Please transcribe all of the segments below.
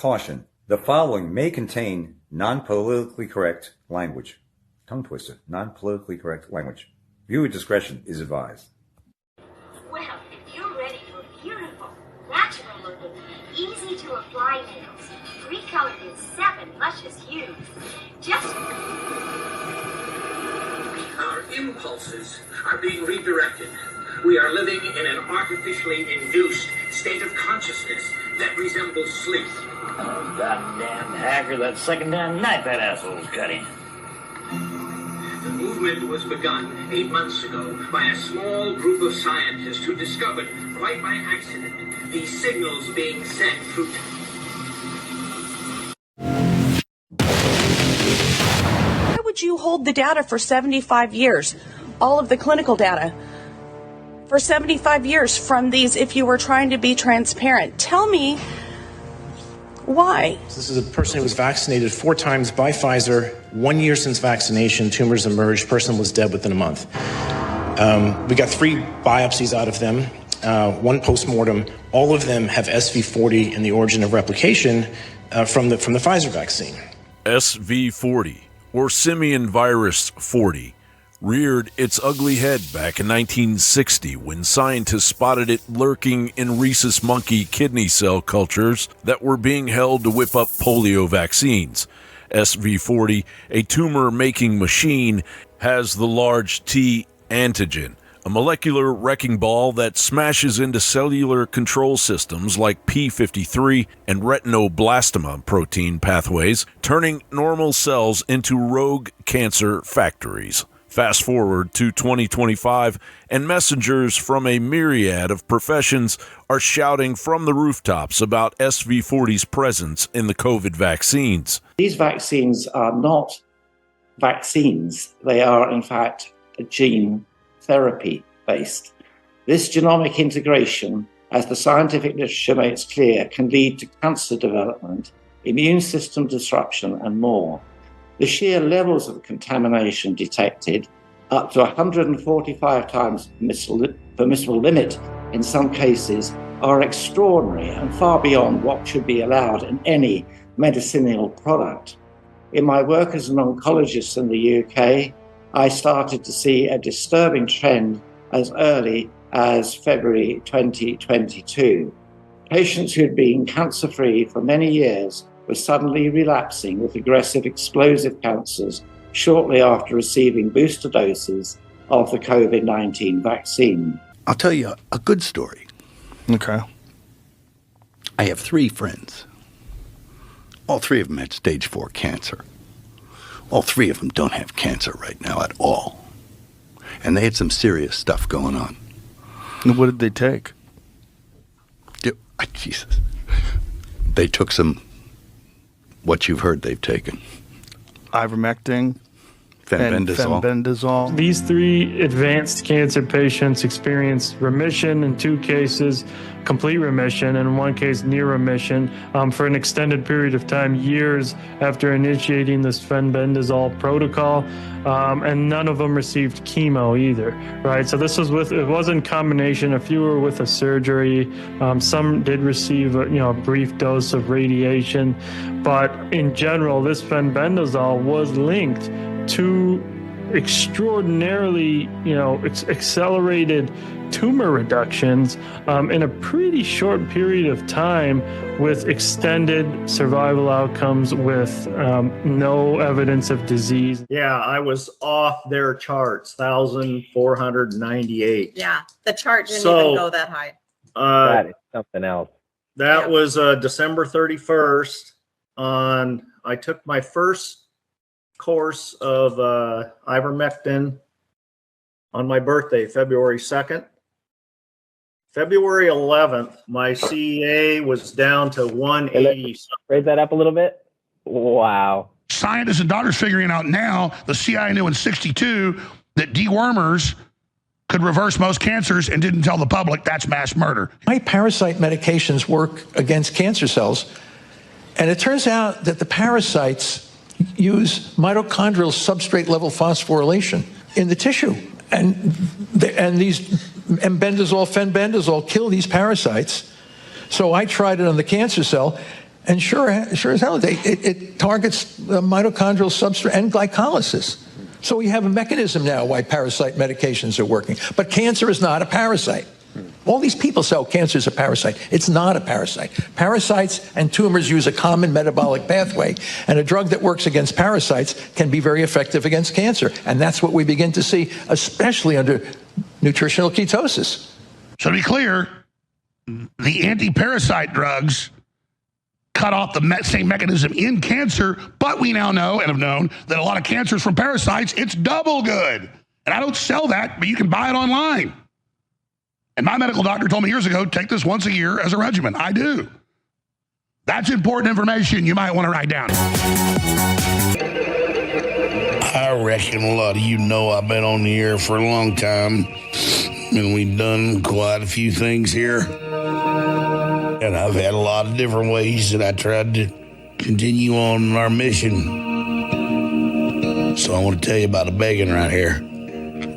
Caution. The following may contain non-politically correct language. Tongue twister. Non-politically correct language. Viewer discretion is advised. Well, if you're ready for beautiful, natural-looking, easy-to-apply nails, 3 colored in 7 luscious hues, just... Our impulses are being redirected. We are living in an artificially induced state of consciousness that resembles sleep. Oh, goddamn hacker, that second damn knife that asshole's cutting. The movement was begun 8 months ago by a small group of scientists who discovered, quite by accident, these signals being sent through... Why would you hold the data for 75 years? All of the clinical data for 75 years from these if you were trying to be transparent. Tell me why. This is a person who was vaccinated 4 times by Pfizer. 1 year since vaccination, tumors emerged. Person was dead within a month. We got 3 biopsies out of them, 1 postmortem. All of them have SV40 in the origin of replication from the Pfizer vaccine. SV40, or simian virus 40, reared its ugly head back in 1960 when scientists spotted it lurking in rhesus monkey kidney cell cultures that were being held to whip up polio vaccines. SV40, a tumor-making machine, has the large T antigen, a molecular wrecking ball that smashes into cellular control systems like P53 and retinoblastoma protein pathways, turning normal cells into rogue cancer factories. Fast forward to 2025, and messengers from a myriad of professions are shouting from the rooftops about SV40's presence in the COVID vaccines. These vaccines are not vaccines. They are, in fact, gene therapy based. This genomic integration, as the scientific literature makes clear, can lead to cancer development, immune system disruption, and more. The sheer levels of contamination detected, up to 145 times permissible limit in some cases, are extraordinary and far beyond what should be allowed in any medicinal product. In my work as an oncologist in the UK, I started to see a disturbing trend as early as February 2022. Patients who had been cancer-free for many years were suddenly relapsing with aggressive explosive cancers shortly after receiving booster doses of the COVID-19 vaccine. I'll tell you a good story. Okay. I have 3 friends. All 3 of them had stage 4 cancer. All 3 of them don't have cancer right now at all. And they had some serious stuff going on. And what did they take? Jesus. They took some, what you've heard they've taken. Ivermectin, Fenbendazole. These 3 advanced cancer patients experienced remission in 2 cases, complete remission, and in 1 case near remission for an extended period of time, years after initiating this fenbendazole protocol, and none of them received chemo either, right? So this was it was in combination. A few were with a surgery. Some did receive a brief dose of radiation, but in general, this fenbendazole was linked to extraordinarily, accelerated tumor reductions in a pretty short period of time, with extended survival outcomes, with no evidence of disease. Yeah, I was off their charts, 1,498. Yeah, the chart didn't even go that high. That is something else. That was December 31st. I took my first course of ivermectin on my birthday, February 2nd. February 11th, my CEA was down to 180. Raise that up a little bit. Wow. Scientists and doctors figuring out now, the CIA knew in 62 that dewormers could reverse most cancers and didn't tell the public. That's mass murder. My parasite medications work against cancer cells, and it turns out that the parasites use mitochondrial substrate level phosphorylation in the tissue. And these fenbendazole kill these parasites. So I tried it on the cancer cell, And sure as hell, it targets mitochondrial substrate and glycolysis. So we have a mechanism now why parasite medications are working. But cancer is not a parasite. All these people say, oh, cancer is a parasite. It's not a parasite. Parasites and tumors use a common metabolic pathway, and a drug that works against parasites can be very effective against cancer. And that's what we begin to see, especially under nutritional ketosis. So to be clear, the anti-parasite drugs cut off the same mechanism in cancer, but we now know and have known that a lot of cancers from parasites, it's double good. And I don't sell that, but you can buy it online. And my medical doctor told me years ago, take this once a year as a regimen. I do. That's important information you might want to write down. I reckon a lot of you know I've been on the air for a long time, and we've done quite a few things here. And I've had a lot of different ways that I tried to continue on our mission. So I want to tell you about a bacon right here.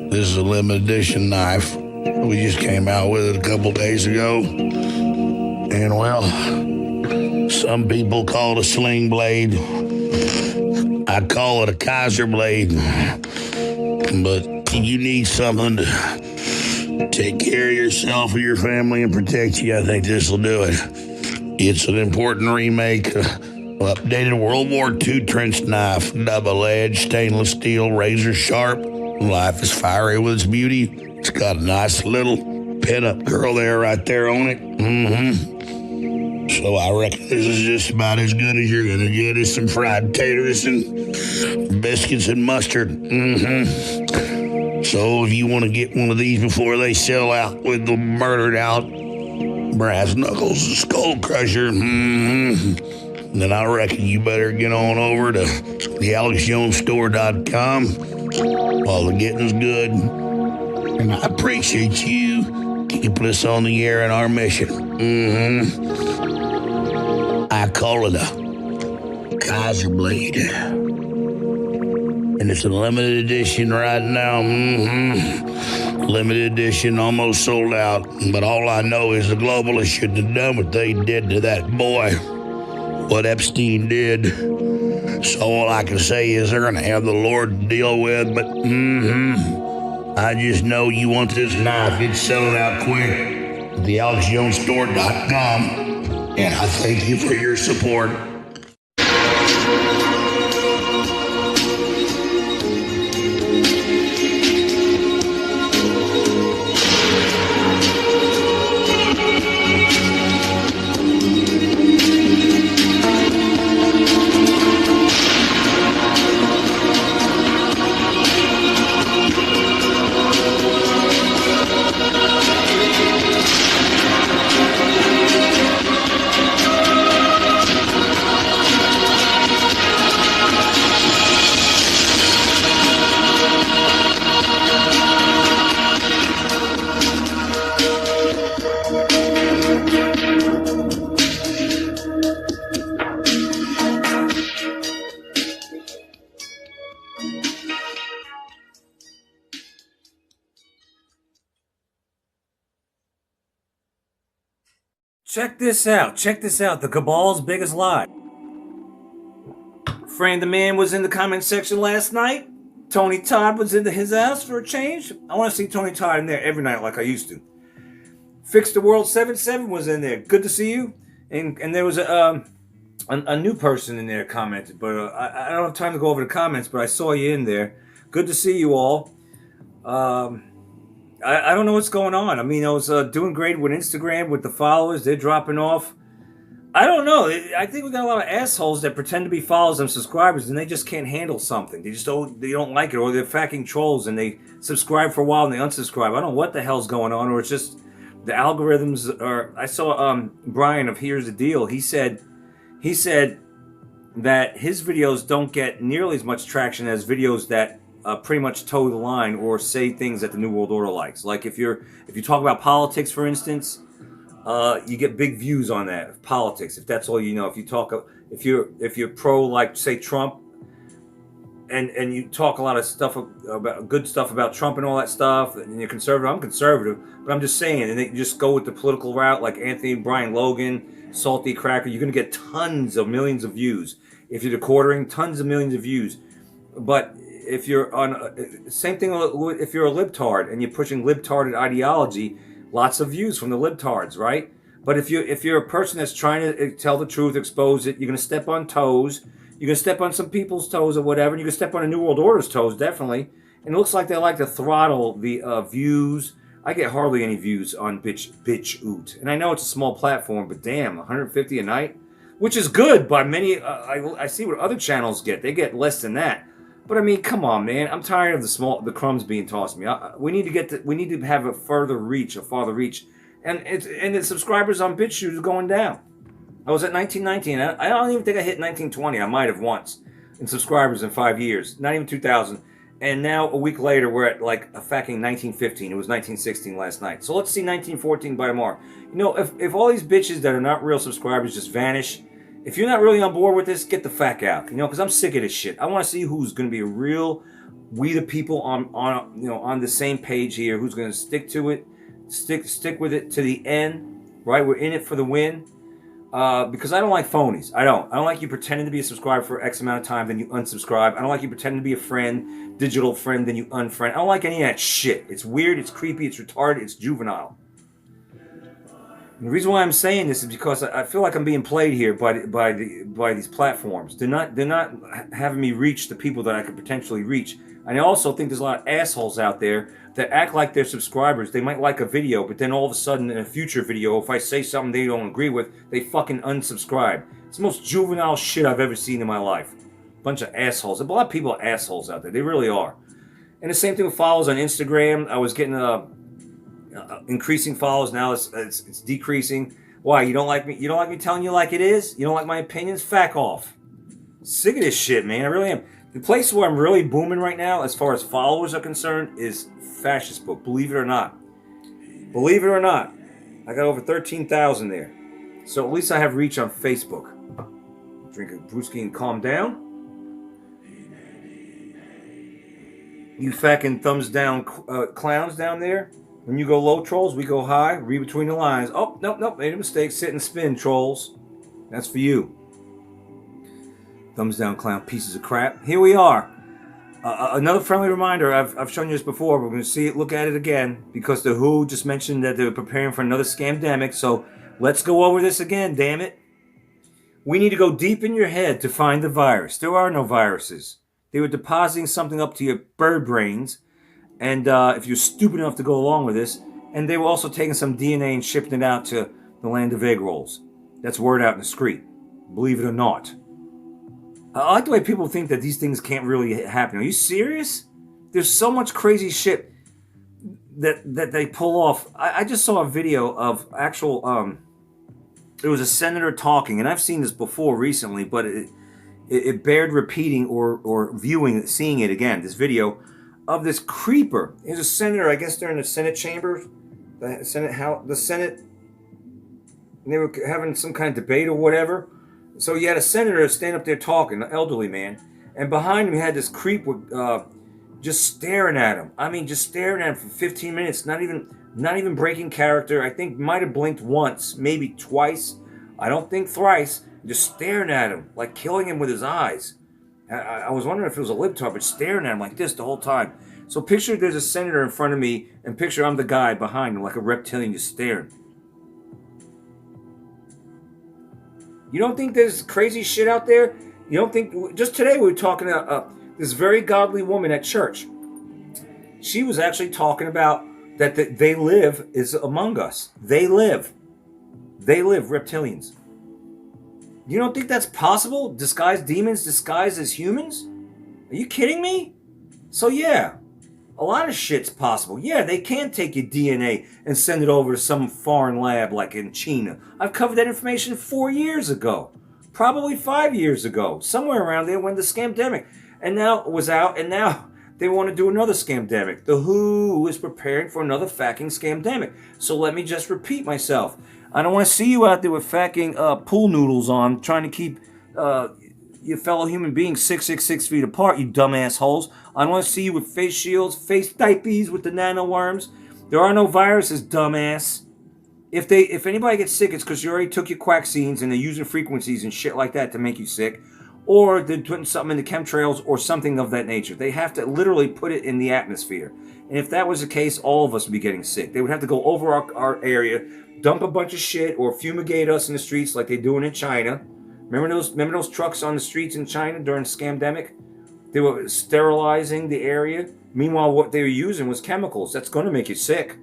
This is a limited edition knife. We just came out with it a couple days ago. And well, some people call it a sling blade. I call it a Kaiser blade. But you need something to take care of yourself or your family and protect you. I think this will do it. It's an important remake, updated World War II trench knife, double-edged, stainless steel, razor sharp. Life is fiery with its beauty. It's got a nice little pin-up girl right there on it. So I reckon this is just about as good as you're going to get. Is some fried taters and biscuits and mustard. So if you want to get one of these before they sell out with the murdered out brass knuckles and skull crusher, then I reckon you better get on over to thealexjonesstore.com while the getting's good. And I appreciate you keeping us on the air in our mission. I call it a Kaiser blade. And it's a limited edition right now. Limited edition, almost sold out. But all I know is the globalists shouldn't have done what they did to that boy, what Epstein did. So all I can say is they're going to have the Lord to deal with. But I just know you want this knife. It's selling out quick at thealexjonesstore.com. And I thank you for your support. Check this out. Check this out. The cabal's biggest lie. Frame the Man was in the comment section last night. Tony Todd was into his house for a change. I want to see Tony Todd in there every night like I used to. Fix the World 77 was in there. Good to see you. And there was a new person in there commented, but I don't have time to go over the comments, but I saw you in there. Good to see you all. I don't know what's going on. I mean, I was doing great with Instagram with the followers. They're dropping off. I don't know. I think we got a lot of assholes that pretend to be followers and subscribers, and they just can't handle something. They don't like it, or they're fucking trolls, and they subscribe for a while and they unsubscribe. I don't know what the hell's going on, or it's just the algorithms are. I saw Brian of Here's the Deal. He said that his videos don't get nearly as much traction as videos that pretty much toe the line or say things that the New World Order likes. Like if you talk about politics, for instance, you get big views on that politics. If that's all you know, if you're pro, like say Trump, and you talk a lot of stuff about good stuff about Trump and all that stuff, and you're conservative. I'm conservative, but I'm just saying, and they just go with the political route like Anthony Brian Logan, Salty Cracker. You're going to get tons of millions of views if you're quartering, tons of millions of views. But if you're on same thing if you're a libtard and you're pushing libtarded ideology, lots of views from the libtards, right? But if you're a person that's trying to tell the truth, expose it, you're going to step on toes. You're going to step on some people's toes or whatever. And you're going to step on a New World Order's toes, definitely. And it looks like they like to throttle the views. I get hardly any views on bitch oot. And I know it's a small platform, but damn, 150 a night? Which is good by many. I see what other channels get. They get less than that. But I mean, come on, man. I'm tired of the crumbs being tossed to me. We need to have a farther reach. And the subscribers on BitChute is going down. I was at 1919. I don't even think I hit 1920. I might have once in subscribers in 5 years. Not even 2,000. And now, a week later, we're at like a fucking 1915. It was 1916 last night. So let's see 1914 by tomorrow. You know, if all these bitches that are not real subscribers just vanish, if you're not really on board with this, get the fuck out. You know, because I'm sick of this shit. I want to see who's going to be a real, we the people on the same page here, who's going to stick to it, stick with it to the end, right? We're in it for the win. Because I don't like phonies. I don't like you pretending to be a subscriber for X amount of time, then you unsubscribe. I don't like you pretending to be a friend, digital friend, then you unfriend. I don't like any of that shit. It's weird, it's creepy, it's retarded, it's juvenile. And the reason why I'm saying this is because I feel like I'm being played here by these platforms. They're not having me reach the people that I could potentially reach. And I also think there's a lot of assholes out there that act like they're subscribers. They might like a video, but then all of a sudden in a future video, if I say something they don't agree with, they fucking unsubscribe. It's the most juvenile shit I've ever seen in my life. Bunch of assholes. A lot of people are assholes out there. They really are. And the same thing with follows on Instagram. I was getting increasing follows. Now it's decreasing. Why? You don't like me? You don't like me telling you like it is? You don't like my opinions? Fuck off. Sick of this shit, man. I really am. The place where I'm really booming right now, as far as followers are concerned, is Fascist Book. Believe it or not. Believe it or not. I got over 13,000 there. So at least I have reach on Facebook. Drink a brewski and calm down. You fucking thumbs down clowns down there. When you go low, trolls, we go high. Read between the lines. Oh, nope. Made a mistake. Sit and spin, trolls. That's for you. Thumbs down, clown, pieces of crap. Here we are. Another friendly reminder. I've shown you this before. We're going to see it, look at it again, because the WHO just mentioned that they're preparing for another scamdemic. So let's go over this again, damn it. We need to go deep in your head to find the virus. There are no viruses. They were depositing something up to your bird brains, and if you're stupid enough to go along with this, and they were also taking some DNA and shipping it out to the land of egg rolls. That's word out in the street. Believe it or not. I like the way people think that these things can't really happen. Are you serious? There's so much crazy shit that they pull off. I just saw a video of actual, it was a senator talking, and I've seen this before recently, but it bared repeating or seeing it again, this video of this creeper. He's a senator, I guess they're in the Senate chamber, the Senate, and they were having some kind of debate or whatever. So you had a senator stand up there talking, an elderly man, and behind him you had this creep with, just staring at him. I mean, just staring at him for 15 minutes, not even breaking character. I think might have blinked once, maybe twice. I don't think thrice. Just staring at him, like killing him with his eyes. I was wondering if it was a libtard, but staring at him like this the whole time. So picture there's a senator in front of me, and picture I'm the guy behind him, like a reptilian, just staring. You don't think there's crazy shit out there? You don't think... Just today we were talking to this very godly woman at church. She was actually talking about that they live is among us. They live, reptilians. You don't think that's possible? Disguised demons disguised as humans? Are you kidding me? So yeah, a lot of shit's possible. Yeah, they can take your DNA and send it over to some foreign lab like in China. I've covered that information 4 years ago. Probably 5 years ago. Somewhere around there when the scamdemic and now it was out, and now they want to do another scamdemic. The WHO is preparing for another fucking scamdemic. So let me just repeat myself. I don't want to see you out there with fucking pool noodles on, trying to keep your fellow human beings 6 feet apart, you dumb assholes. I don't want to see you with face shields, face diapers with the nanoworms. There are no viruses, dumbass. If anybody gets sick, it's because you already took your vaccines and they're using frequencies and shit like that to make you sick. Or they're putting something in the chemtrails or something of that nature. They have to literally put it in the atmosphere. And if that was the case, all of us would be getting sick. They would have to go over our area, dump a bunch of shit, or fumigate us in the streets like they're doing in China. Remember those trucks on the streets in China during Scamdemic? They were sterilizing the area. Meanwhile, what they were using was chemicals. That's going to make you sick.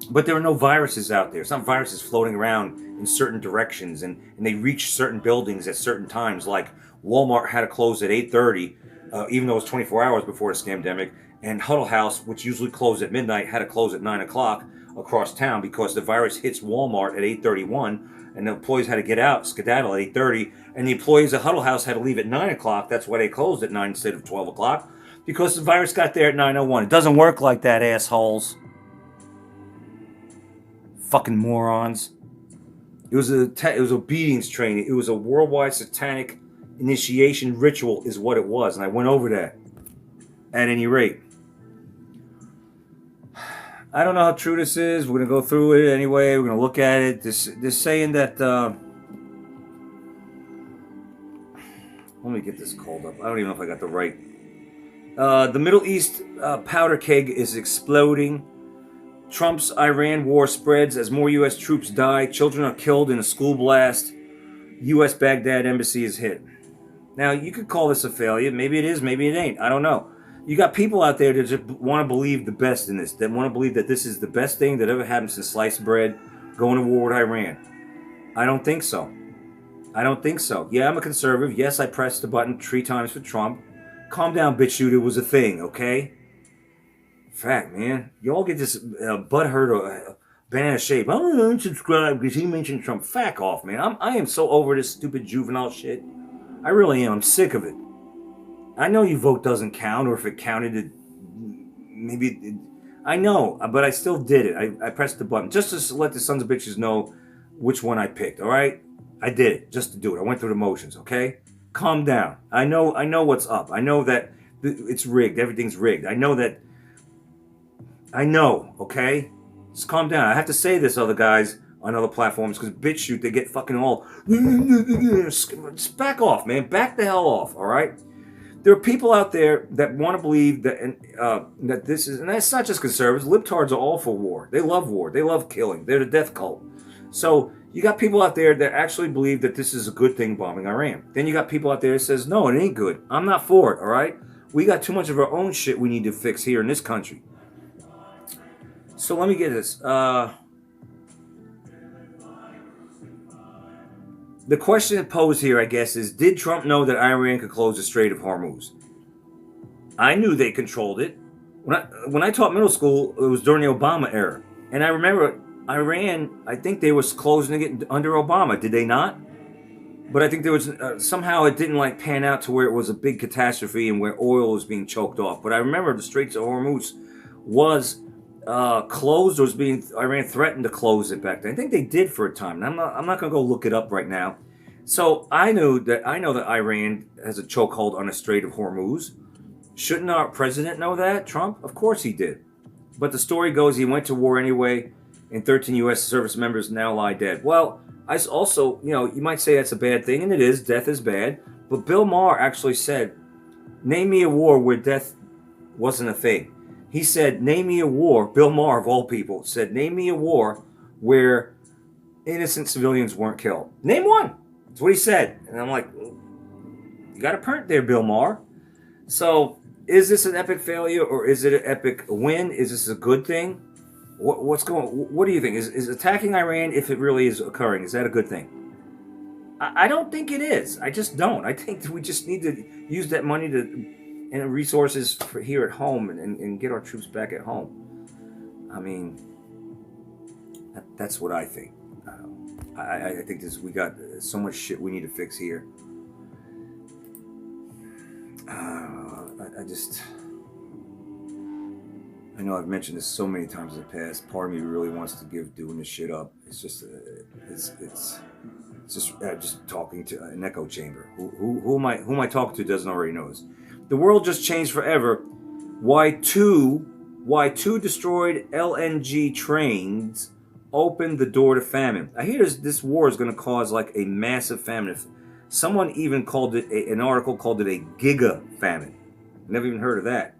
But there are no viruses out there. It's not viruses floating around in certain directions, and they reach certain buildings at certain times. Like Walmart had to close at 8:30, even though it was 24 hours before the Scamdemic. And Huddle House, which usually closed at midnight, had to close at 9 o'clock across town because the virus hits Walmart at 8:31, and the employees had to get out, skedaddle at 8:30, and the employees at Huddle House had to leave at 9 o'clock. That's why they closed at 9 instead of 12 o'clock, because the virus got there at 9:01. It doesn't work like that, assholes. Fucking morons. It was obedience training. It was a worldwide satanic initiation ritual is what it was, and I went over that. At any rate, I don't know how true this is. We're going to go through it anyway. We're going to look at it. They're saying that... let me get this called up. I don't even know if I got the right... the Middle East powder keg is exploding. Trump's Iran war spreads as more U.S. troops die. Children are killed in a school blast. U.S. Baghdad embassy is hit. Now, you could call this a failure. Maybe it is, maybe it ain't. I don't know. You got people out there that just want to believe the best in this. That want to believe that this is the best thing that ever happened since sliced bread, going to war with Iran. I don't think so. I don't think so. Yeah, I'm a conservative. Yes, I pressed the button 3 times for Trump. Calm down, bitch shooter was a thing, okay? Fact, man. You all get this butthurt or banana shape. I'm going to unsubscribe because he mentioned Trump. Fuck off, man. I am so over this stupid juvenile shit. I really am. I'm sick of it. I know your vote doesn't count, or if it counted, I know, but I still did it. I pressed the button just to let the sons of bitches know which one I picked, all right? I did it just to do it. I went through the motions, okay? Calm down. I know what's up. I know that it's rigged. Everything's rigged. I know, okay? Just calm down. I have to say this, other guys on other platforms, because bitch shoot, they get fucking all... Just back off, man. Back the hell off, all right? There are people out there that want to believe that that this is... And that's not just conservatives. Libtards are all for war. They love war. They love killing. They're the death cult. So you got people out there that actually believe that this is a good thing, bombing Iran. Then you got people out there that says, no, it ain't good. I'm not for it, all right? We got too much of our own shit we need to fix here in this country. So let me get this. The question posed here, I guess, is did Trump know that Iran could close the Strait of Hormuz? I knew they controlled it. When I taught middle school, it was during the Obama era. And I remember Iran, I think they was closing it under Obama. Did they not? But I think there was, somehow it didn't like pan out to where it was a big catastrophe and where oil was being choked off. But I remember the Straits of Hormuz was closed, or was being Iran threatened to close it back then. I think they did for a time. And I'm not going to go look it up right now. So I know that Iran has a chokehold on the Strait of Hormuz. Shouldn't our president know that, Trump? Of course he did. But the story goes he went to war anyway, and 13 U.S. service members now lie dead. Well, I also, you might say that's a bad thing, and it is. Death is bad. But Bill Maher actually said, name me a war where death wasn't a thing. He said, name me a war, Bill Maher of all people, said, name me a war where innocent civilians weren't killed. Name one. That's what he said. And I'm like, you got a point there, Bill Maher. So, is this an epic failure or is it an epic win? Is this a good thing? What do you think? Is attacking Iran, if it really is occurring, is that a good thing? I don't think it is. I just don't. I think that we just need to use that money and resources for here at home and get our troops back at home. I mean, that's what I think. I think we got so much shit we need to fix here. I know I've mentioned this so many times in the past. Part of me really wants to give doing this shit up. It's just, it's It's just talking to an echo chamber. Who am I talking to doesn't already know this. The world just changed forever. Why two destroyed LNG trains opened the door to famine. I hear this war is going to cause like a massive famine. Someone even called it, an article called it a giga famine. Never even heard of that.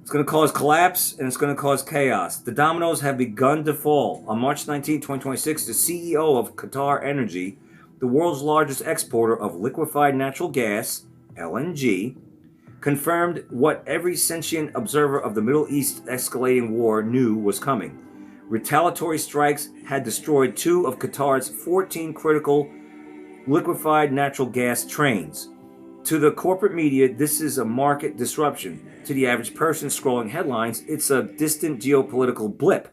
It's going to cause collapse and it's going to cause chaos. The dominoes have begun to fall. On March 19, 2026, the CEO of Qatar Energy, the world's largest exporter of liquefied natural gas, LNG, confirmed what every sentient observer of the Middle East escalating war knew was coming. Retaliatory strikes had destroyed 2 of Qatar's 14 critical liquefied natural gas trains. To the corporate media, this is a market disruption. To the average person scrolling headlines, it's a distant geopolitical blip.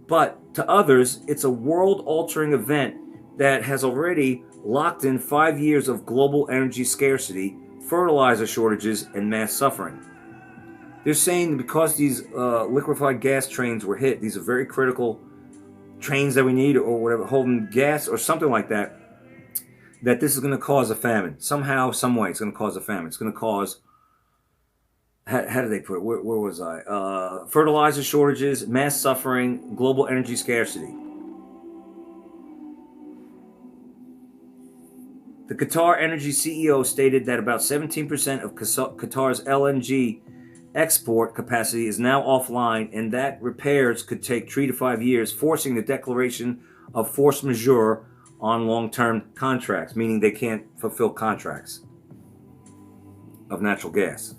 But to others, it's a world-altering event that has already locked in 5 years of global energy scarcity, fertilizer shortages, and mass suffering. They're saying that because these liquefied gas trains were hit, these are very critical trains that we need, or whatever, holding gas or something like that, that this is going to cause a famine. Somehow, some way, it's going to cause a famine. It's going to cause, how did they put it? Where was I? Fertilizer shortages, mass suffering, global energy scarcity. The Qatar Energy CEO stated that about 17% of Qatar's LNG export capacity is now offline, and that repairs could take 3 to 5 years, forcing the declaration of force majeure on long-term contracts, meaning they can't fulfill contracts of natural gas.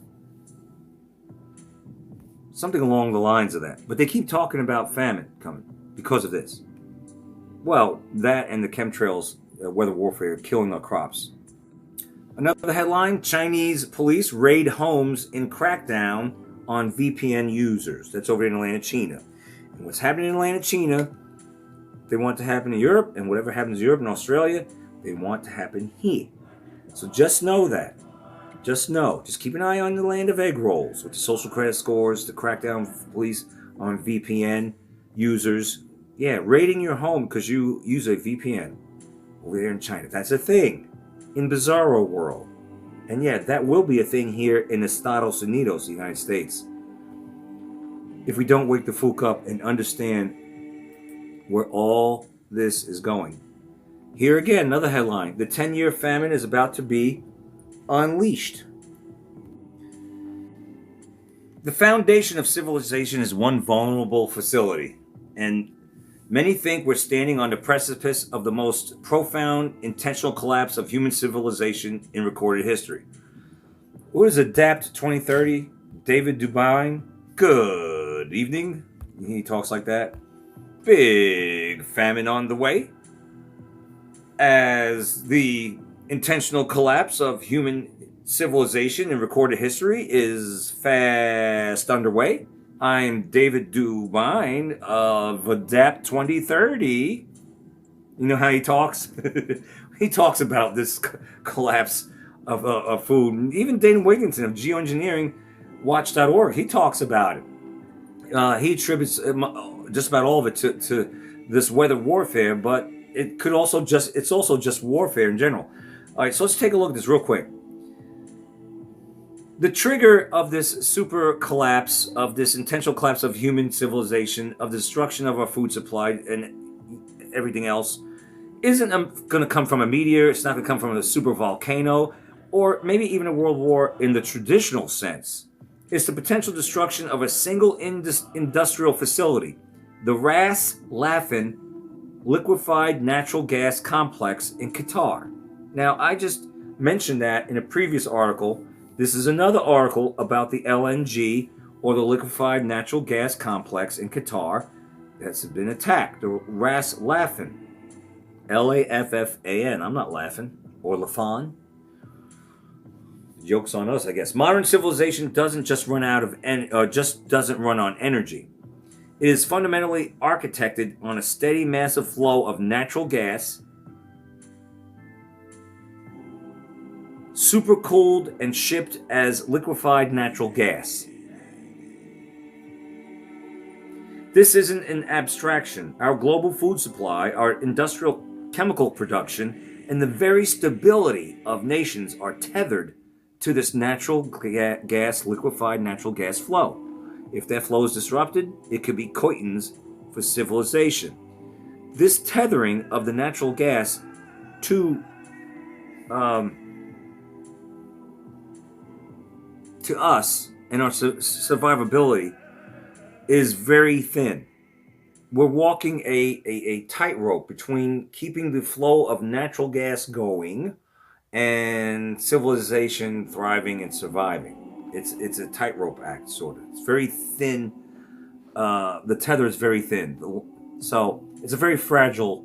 Something along the lines of that. But they keep talking about famine coming because of this. Well, that and the chemtrails, weather warfare, killing our crops. Another headline, Chinese police raid homes in crackdown on VPN users. That's over in Atlanta, China. And what's happening in Atlanta, China, they want to happen in Europe, and whatever happens in Europe and Australia, they want to happen here. So just know that. Just know. Just keep an eye on the land of egg rolls with the social credit scores, the crackdown police on VPN users. Yeah, raiding your home because you use a VPN over there in China. That's a thing in Bizarro world. And yeah, that will be a thing here in Estados Unidos, the United States. If we don't wake the fuck up and understand where all this is going. Here again, another headline. The 10-year famine is about to be unleashed. The foundation of civilization is one vulnerable facility, and many think we're standing on the precipice of the most profound, intentional collapse of human civilization in recorded history. What is ADAPT 2030? David Dubine. Good evening. He talks like that. Big famine on the way. As the intentional collapse of human civilization in recorded history is fast underway. I'm David Dubine of ADAPT 2030. You know how he talks? He talks about this collapse of food. Even Dana Wigginton of geoengineeringwatch.org, he talks about it. He attributes just about all of it to this weather warfare, but it's also just warfare in general. All right, so let's take a look at this real quick. The trigger of this super collapse, of this intentional collapse of human civilization, of the destruction of our food supply and everything else, isn't going to come from a meteor. It's not going to come from a super volcano, or maybe even a world war in the traditional sense. It's the potential destruction of a single industrial facility, the Ras Laffan liquefied natural gas complex in Qatar. Now, I just mentioned that in a previous article. This is another article about the LNG, or the liquefied natural gas complex in Qatar, that's been attacked. The Ras Laffan. Laffan. I'm not laughing. Or Lafan. Joke's on us, I guess. Modern civilization doesn't just run on energy. It is fundamentally architected on a steady, massive flow of natural gas, supercooled and shipped as liquefied natural gas. This isn't an abstraction. Our global food supply, our industrial chemical production, and the very stability of nations are tethered to this natural gas, liquefied natural gas flow. If that flow is disrupted, it could be curtains for civilization. This tethering of the natural gas to us and our survivability is very thin. We're walking a tightrope between keeping the flow of natural gas going and civilization thriving and surviving. It's a tightrope act, sort of. It's very thin. The tether is very thin. So it's a very fragile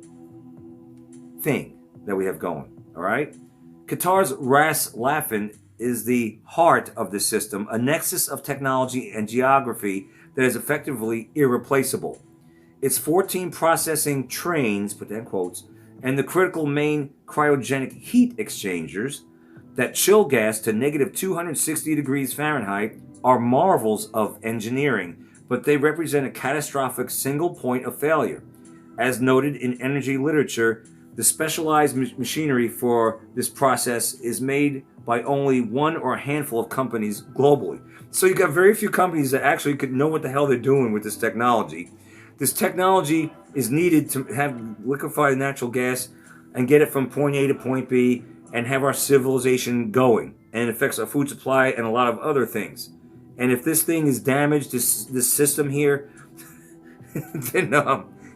thing that we have going, all right? Qatar's Ras Laffan is the heart of the system, a nexus of technology and geography that is effectively irreplaceable. Its 14 processing trains, put that in quotes, and the critical main cryogenic heat exchangers that chill gas to negative 260 degrees Fahrenheit are marvels of engineering, but they represent a catastrophic single point of failure. As noted in energy literature, the specialized machinery for this process is made by only one or a handful of companies globally. So you've got very few companies that actually could know what the hell they're doing with this technology. This technology is needed to have liquefied natural gas and get it from point A to point B and have our civilization going. And it affects our food supply and a lot of other things. And if this thing is damaged, this system here, then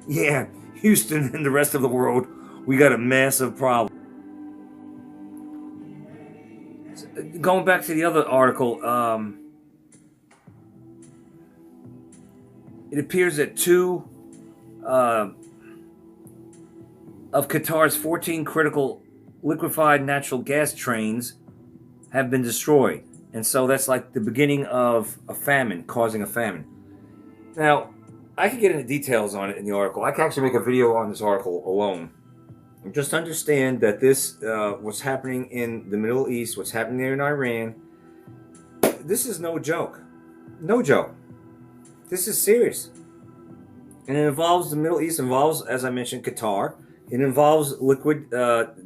yeah, Houston and the rest of the world, we got a massive problem. Going back to the other article, it appears that 2 of Qatar's 14 critical liquefied natural gas trains have been destroyed. And so that's like the beginning of a famine, causing a famine. Now, I could get into details on it in the article. I can actually make a video on this article alone. Just understand that this, what's happening in the Middle East, what's happening there in Iran, this is no joke. No joke. This is serious. And it involves the Middle East, involves, as I mentioned, Qatar. It involves liquid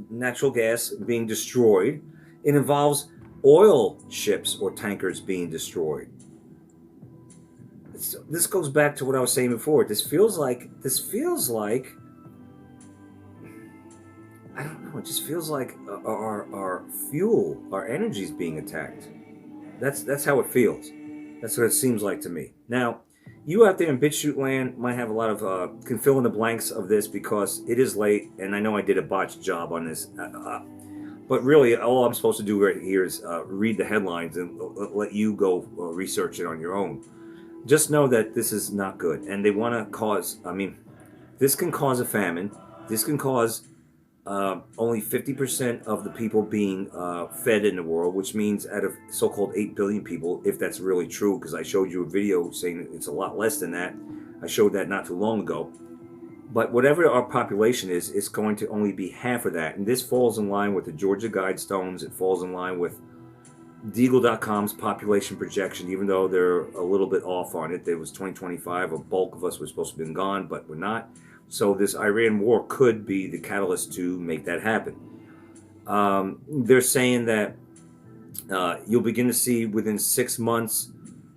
natural gas being destroyed. It involves oil ships or tankers being destroyed. This goes back to what I was saying before. This feels like I don't know. It just feels like our fuel, our energy is being attacked. That's how it feels. That's what it seems like to me. Now, you out there in BitChute land might have a lot of can fill in the blanks of this because it is late, and I know I did a botched job on this. But really, all I'm supposed to do right here is read the headlines and let you go research it on your own. Just know that this is not good, and they want to cause. I mean, this can cause a famine. This can cause only 50% of the people being fed in the world, which means out of so-called 8 billion people, if that's really true, because I showed you a video saying it's a lot less than that. I showed that not too long ago. But whatever our population is, it's going to only be half of that. And this falls in line with the Georgia Guidestones. It falls in line with Deagle.com's population projection, even though they're a little bit off on it. There was 2025, a bulk of us was supposed to have been gone, but we're not. So this Iran war could be the catalyst to make that happen. They're saying that you'll begin to see within 6 months,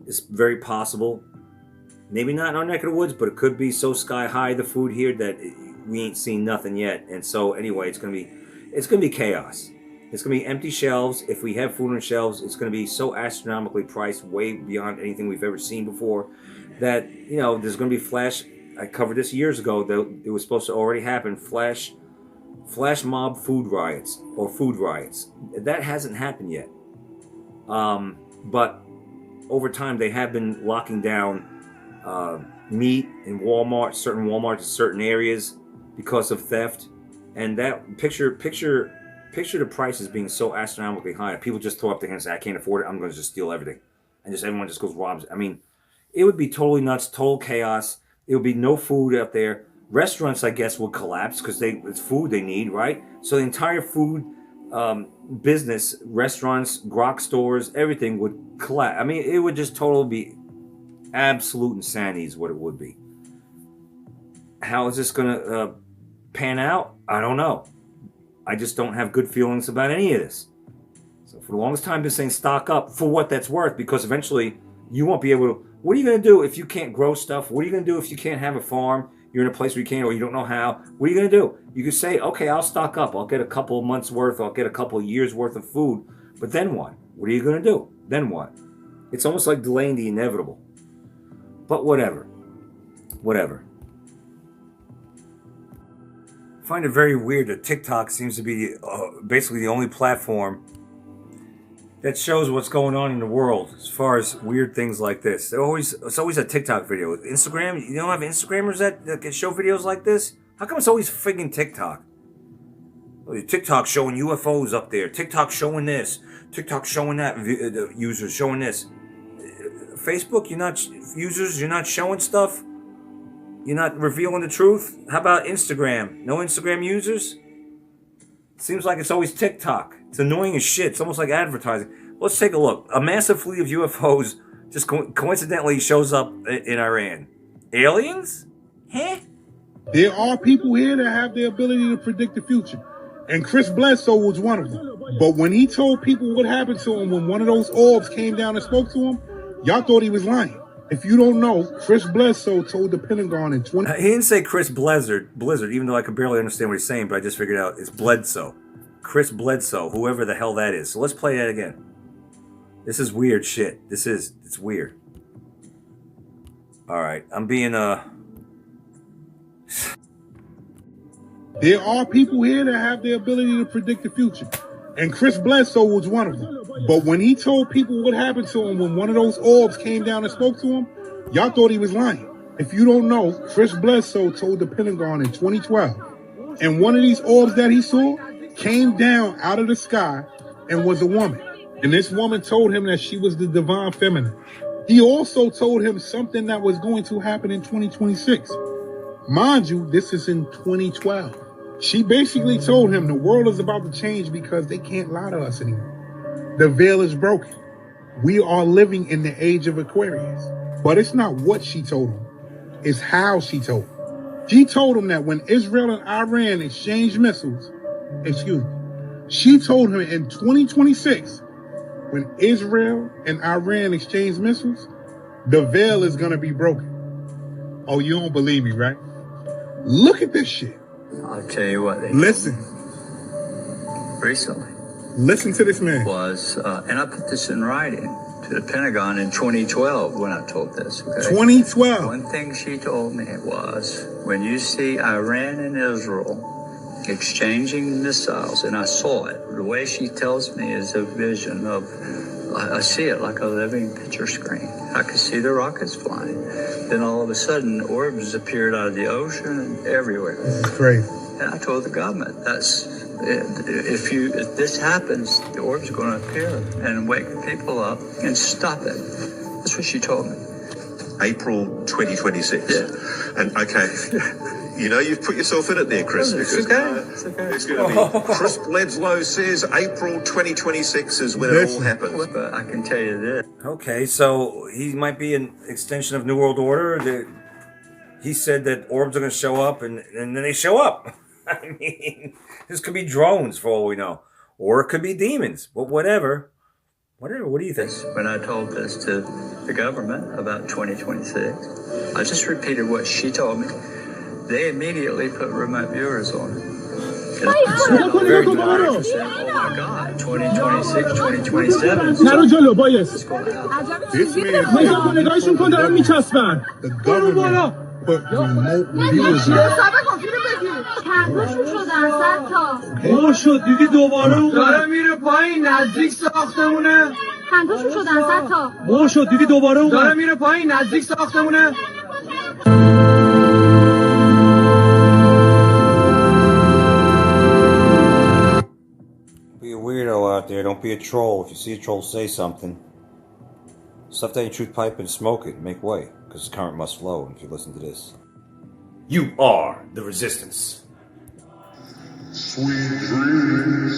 it's very possible, maybe not in our neck of the woods, but it could be so sky high the food here that we ain't seen nothing yet. And so anyway, it's gonna be chaos. It's gonna be empty shelves. If we have food on shelves, it's gonna be so astronomically priced, way beyond anything we've ever seen before, that there's gonna be flash. I covered this years ago. That it was supposed to already happen. Flash mob food riots or food riots. That hasn't happened yet. But over time, they have been locking down meat in Walmart, certain Walmarts in certain areas because of theft. And that picture the prices being so astronomically high. People just throw up their hands and say, "I can't afford it. I'm going to just steal everything," and just everyone just goes robs. I mean, it would be totally nuts, total chaos. There would be no food out there. Restaurants, I guess, would collapse because it's food they need, right? So the entire food business, restaurants, grok stores, everything would collapse. I mean, it would just totally be absolute insanity is what it would be. How is this going to pan out? I don't know. I just don't have good feelings about any of this. So for the longest time, I've been saying stock up for what that's worth, because eventually you won't be able to. What are you going to do if you can't grow stuff? What are you going to do if you can't have a farm? You're in a place where you can't, or you don't know how. What are you going to do? You could say, okay, I'll stock up. I'll get a couple of months worth. I'll get a couple of years worth of food. But then what? What are you going to do? Then what? It's almost like delaying the inevitable. But whatever. Whatever. I find it very weird that TikTok seems to be basically the only platform that shows what's going on in the world as far as weird things like this. It's always a TikTok video. Instagram, you don't have Instagrammers that can show videos like this? How come it's always friggin' TikTok? TikTok showing UFOs up there. TikTok showing this. TikTok showing that. Users showing this. Facebook, you're not showing stuff? You're not revealing the truth? How about Instagram? No Instagram users? Seems like it's always TikTok. It's annoying as shit. It's almost like advertising. Let's take a look. A massive fleet of UFOs just coincidentally shows up in Iran. Aliens? Huh? There are people here that have the ability to predict the future. And Chris Bledsoe was one of them. But when he told people what happened to him when one of those orbs came down and spoke to him, y'all thought he was lying. If you don't know, Chris Bledsoe told the Pentagon in 20... He didn't say Chris Blizzard, even though I could barely understand what he's saying, but I just figured out it's Bledsoe. Chris Bledsoe, whoever the hell that is. So let's play that again. This is weird shit. It's weird. Alright, I'm being, There are people here that have the ability to predict the future. And Chris Bledsoe was one of them. But when he told people what happened to him when one of those orbs came down and spoke to him, y'all thought he was lying. If you don't know, Chris Bledsoe told the Pentagon in 2012. And one of these orbs that he saw came down out of the sky and was a woman. And this woman told him that she was the divine feminine. He also told him something that was going to happen in 2026. Mind you, this is in 2012. She basically told him the world is about to change because they can't lie to us anymore. The veil is broken. We are living in the age of Aquarius. But it's not what she told him. It's how she told him. She told him that when Israel and Iran exchanged missiles, she told him in 2026, when Israel and Iran exchange missiles, the veil is going to be broken. Oh, you don't believe me, right? Look at this shit. I'll tell you what. Listen. Recently. Listen to this man. And I put this in writing to the Pentagon in 2012 when I told this. Okay? 2012. One thing she told me was, when you see Iran and Israel exchanging missiles, and I saw it, the way she tells me is a vision of, I see it like a living picture screen. I could see the rockets flying. Then all of a sudden, orbs appeared out of the ocean and everywhere. Crazy. And I told the government, if this happens, the orbs are going to appear and wake people up and stop it. That's what she told me. April 2026. Yeah. And okay, you know you've put yourself in it there, Chris. It's because okay. It's okay. It's going to be Chris Bledsoe says April 2026 is when it all happens. But I can tell you this. Okay, so he might be an extension of New World Order. He said that orbs are going to show up, and then they show up. I mean, this could be drones for all we know. Or it could be demons. But whatever. What do you think? When I told this to the government about 2026, I just repeated what she told me. They immediately put remote viewers on it. Very good. Oh my God, 2026, 2027. It's going to happen. This man the government put remote viewers شد دیدی دوباره داره میره پایین نزدیک ساختمونه چندتاشون شدن 100 تا شد دیدی دوباره داره میره پایین نزدیک ساختمونه Be a weirdo out there. Don't be a troll. If you see a troll, say something. Stuff that ain't truth pipe and smoke it. Make way, because the current must flow. If you listen to this, you are the resistance. Sweet dreams.